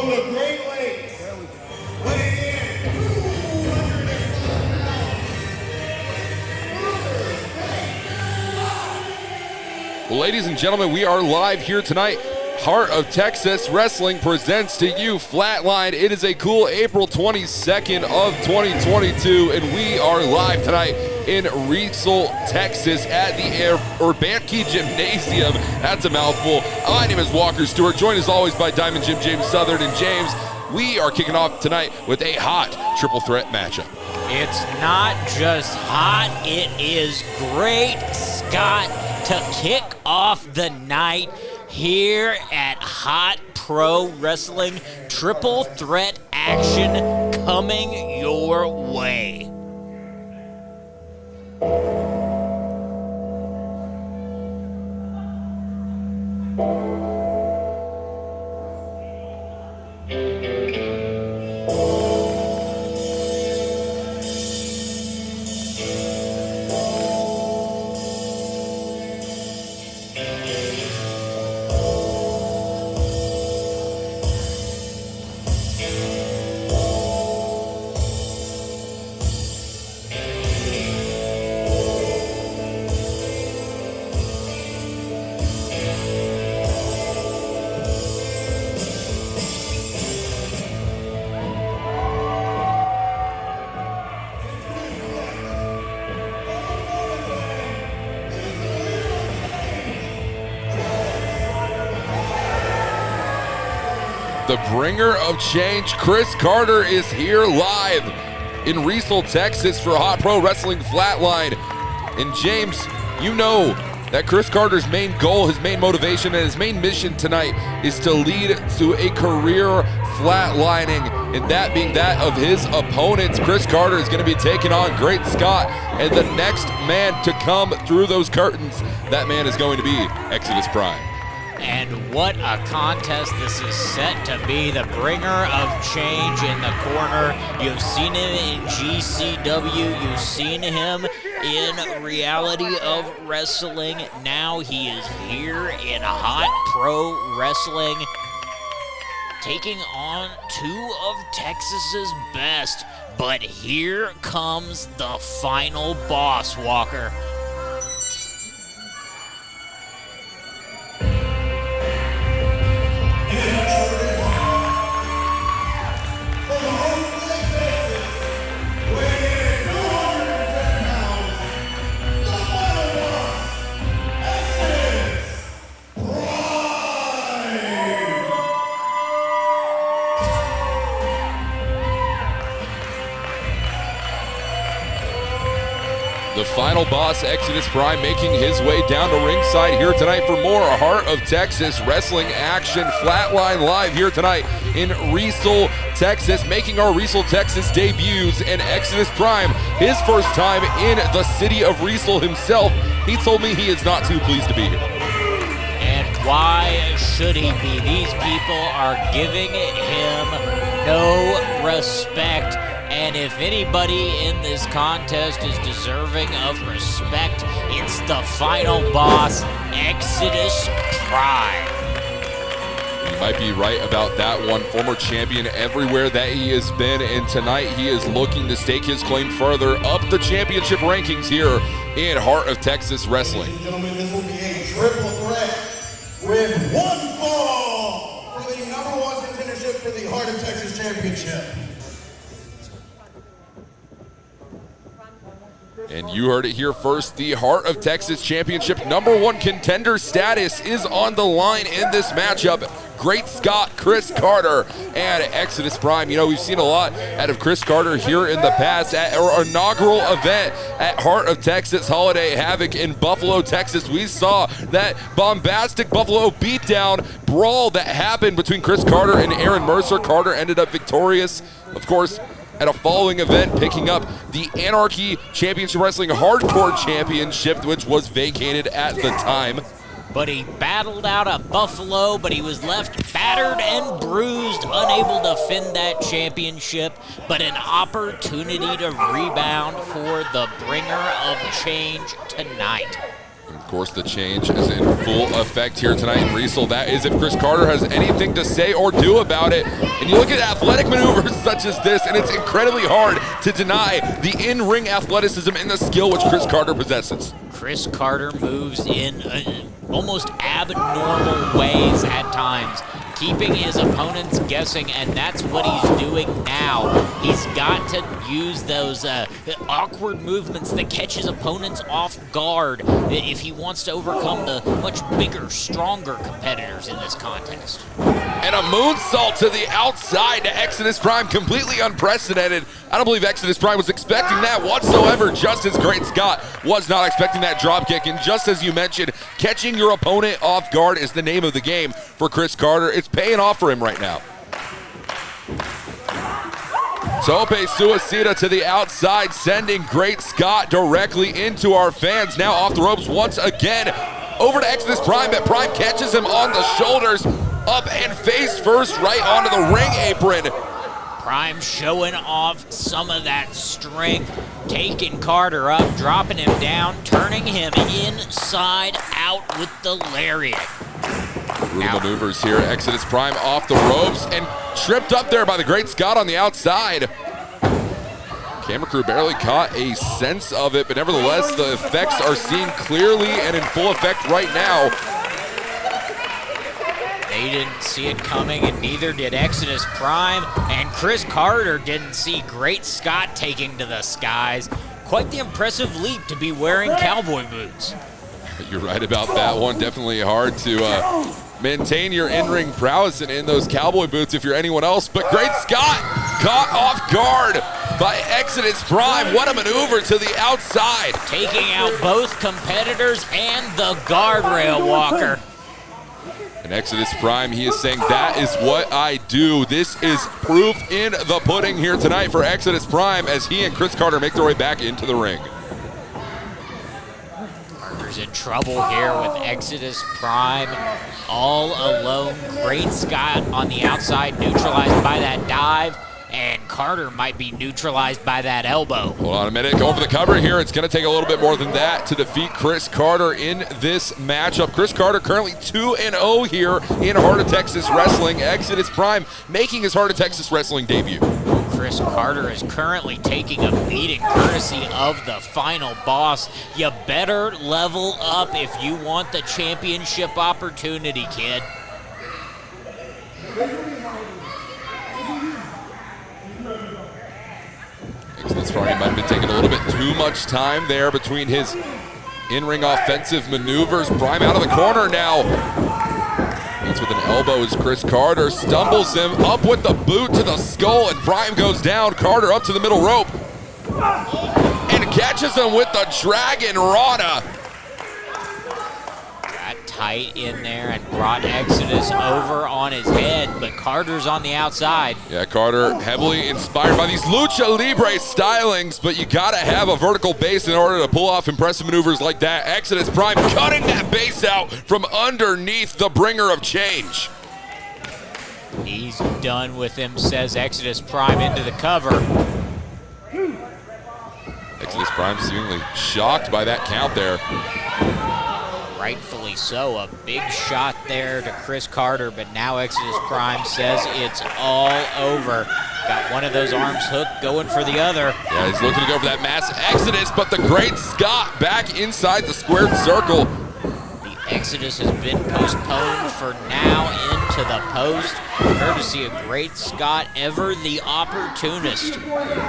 from the Great Lakes, weighing in 200 Well, ladies and gentlemen, we are live here tonight. Heart of Texas Wrestling presents to you FlatLine. It is a cool April 22nd of 2022, and we are live tonight in Riesel, Texas at the Urbanki Gymnasium. That's a mouthful. My name is Walker Stewart, joined as always by Diamond Jim, James Southern, and James. We are kicking off tonight with a hot triple threat matchup. It's not just hot, it is great, Scott, to kick off the night here at Hot Pro Wrestling. Triple threat action coming your way. The bringer of change, Chris Carter, is here live in Riesel, Texas for Hot Pro Wrestling FlatLine. And James, you know that Chris Carter's main goal, his main motivation, and his main mission tonight is to lead to a career flatlining, and that being that of his opponents. Chris Carter is going to be taking on Great Scott, and the next man to come through those curtains, that man is going to be Exodus Prime. And what a contest this is set to be. The bringer of change in the corner. You've seen him in GCW. You've seen him in Reality of Wrestling. Now he is here in Hot Pro Wrestling, taking on two of Texas's best. But here comes the final boss, Walker. The final boss, Exodus Prime, making his way down to ringside here tonight for more Heart of Texas Wrestling action. FlatLine live here tonight in Riesel, Texas, making our Riesel, Texas debuts. And Exodus Prime, his first time in the city of Riesel himself. He told me he is not too pleased to be here. And why should he be? These people are giving him no respect. And if anybody in this contest is deserving of respect, it's the final boss, Exodus Prime. You might be right about that one. Former champion everywhere that he has been, and tonight he is looking to stake his claim further up the championship rankings here in Heart of Texas Wrestling. Ladies and gentlemen, this will be a triple threat with one fall for the #1 contendership for the Heart of Texas Championship. And you heard it here first. The Heart of Texas Championship #1 contender status is on the line in this matchup. Great Scott, Chris Carter, and Exodus Prime. You know, we've seen a lot out of Chris Carter here in the past at our inaugural event at Heart of Texas Holiday Havoc in Buffalo, Texas. We saw that bombastic Buffalo beatdown brawl that happened between Chris Carter and Aaron Mercer. Carter ended up victorious, of course, at a following event, picking up the Anarchy Championship Wrestling Hardcore Championship, which was vacated at the time. But he battled out of Buffalo, but he was left battered and bruised, unable to defend that championship, but an opportunity to rebound for the bringer of change tonight. Of course, the change is in full effect here tonight in Riesel. That is if Chris Carter has anything to say or do about it. And you look at athletic maneuvers such as this, and it's incredibly hard to deny the in-ring athleticism and the skill which Chris Carter possesses. Chris Carter moves in almost abnormal ways at times, keeping his opponents guessing, and that's what he's doing now. He's got to use those awkward movements that catch his opponents off guard if he wants to overcome the much bigger, stronger competitors in this contest. And a moonsault to the outside to Exodus Prime, completely unprecedented. I don't believe Exodus Prime was expecting that whatsoever, just as Great Scott was not expecting that drop kick. And just as you mentioned, catching your opponent off guard is the name of the game for Chris Carter. It's paying off for him right now. Tope Suicida to the outside, sending Great Scott directly into our fans. Now off the ropes once again. Over to Exodus Prime, but Prime catches him on the shoulders, up and face first right onto the ring apron. Prime showing off some of that strength, taking Carter up, dropping him down, turning him inside out with the lariat. Brutal maneuvers here. Exodus Prime off the ropes and tripped up there by the Great Scott on the outside. Camera crew barely caught a sense of it, but nevertheless, the effects are seen clearly and in full effect right now. They didn't see it coming, and neither did Exodus Prime, and Chris Carter didn't see Great Scott taking to the skies. Quite the impressive leap to be wearing cowboy boots. You're right about that one. Definitely hard to maintain your in-ring prowess in those cowboy boots if you're anyone else. But Great Scott caught off guard by Exodus Prime. What a maneuver to the outside. Taking out both competitors and the guardrail walker. And Exodus Prime, he is saying, that is what I do. This is proof in the pudding here tonight for Exodus Prime as he and Chris Carter make their way back into the ring. Carter's in trouble here with Exodus Prime all alone. Great Scott on the outside, neutralized by that dive. And Carter might be neutralized by that elbow. Hold on a minute, going for the cover here. It's gonna take a little bit more than that to defeat Chris Carter in this matchup. Chris Carter currently 2-0 here in Heart of Texas Wrestling. Exodus Prime making his Heart of Texas Wrestling debut. Chris Carter is currently taking a beating courtesy of the final boss. You better level up if you want the championship opportunity, kid. Exodus Prime might have been taking a little bit too much time there between his in-ring offensive maneuvers. Prime out of the corner now. Meets with an elbow as Chris Carter stumbles him up with the boot to the skull, and Prime goes down. Carter up to the middle rope and catches him with the Dragon Rana. Got tight in there and brought Exodus over on his head, but Carter's on the outside. Yeah, Carter heavily inspired by these Lucha Libre stylings, but you gotta have a vertical base in order to pull off impressive maneuvers like that. Exodus Prime cutting that base out from underneath the bringer of change. He's done with him, says Exodus Prime into the cover. Exodus Prime seemingly shocked by that count there. Rightfully so, a big shot there to Chris Carter, but now Exodus Prime says it's all over. Got one of those arms hooked, going for the other. Yeah, he's looking to go for that mass Exodus, but the Great Scott back inside the squared circle. The Exodus has been postponed for now into the post, courtesy of Great Scott, ever the opportunist.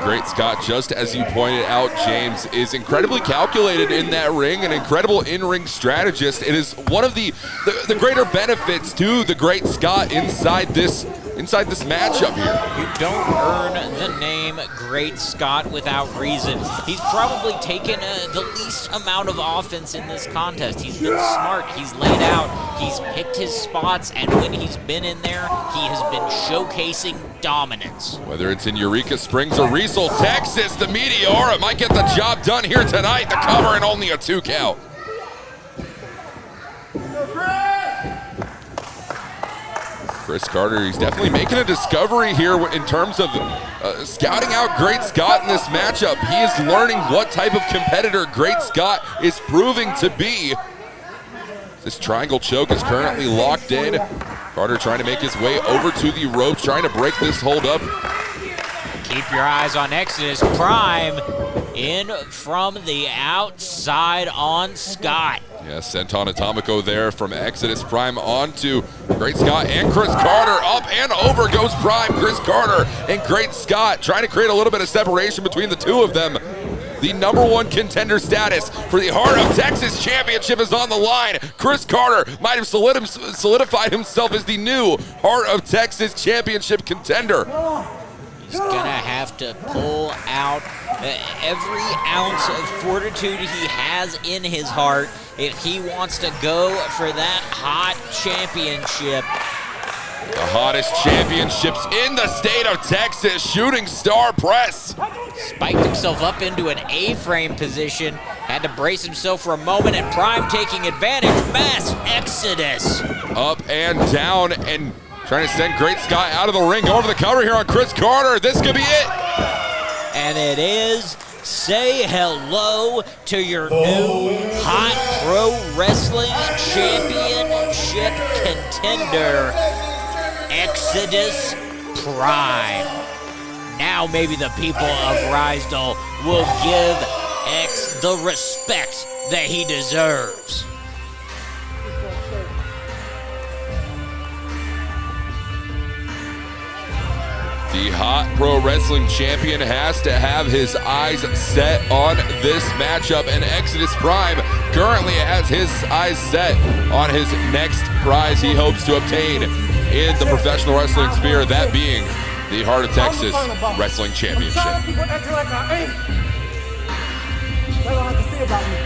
Great Scott, just as you pointed out, James, is incredibly calculated in that ring, an incredible in-ring strategist. It is one of the greater benefits to the Great Scott inside this matchup here. You don't earn the name Great Scott without reason. He's probably taken the least amount of offense in this contest. He's been smart, he's laid out, he's picked his spots, and when he's been in there, he has been showcasing dominance. Whether it's in Eureka Springs or Riesel, Texas, the Meteora might get the job done here tonight. The cover and only a 2 count. Chris Carter, he's definitely making a discovery here in terms of scouting out Great Scott in this matchup. He is learning what type of competitor Great Scott is proving to be. This triangle choke is currently locked in. Carter trying to make his way over to the ropes, trying to break this hold up. Keep your eyes on Exodus Prime in from the outside on Scott. Yes, Senton Atomico there from Exodus Prime onto Great Scott and Chris Carter. Up and over goes Prime, Chris Carter and Great Scott trying to create a little bit of separation between the two of them. The #1 contender status for the Heart of Texas Championship is on the line. Chris Carter might have solidified himself as the new Heart of Texas Championship contender. He's gonna have to pull out every ounce of fortitude he has in his heart if he wants to go for that hot championship. The hottest championships in the state of Texas, Shooting Star Press. Spiked himself up into an A-frame position, had to brace himself for a moment, and Prime taking advantage. Mass Exodus. Up and down and trying to send Great Scott out of the ring. Over the cover here on Chris Carter. This could be it. And it is. Say hello to your new hot pro wrestling championship contender, Exodus Prime. Now maybe the people of Riesel will give X the respect that he deserves. The hot pro wrestling champion has to have his eyes set on this matchup, and Exodus Prime currently has his eyes set on his next prize he hopes to obtain in the professional wrestling sphere, that being the Heart of Texas Wrestling Championship. People acting like I ain't. That's what I have to say about me.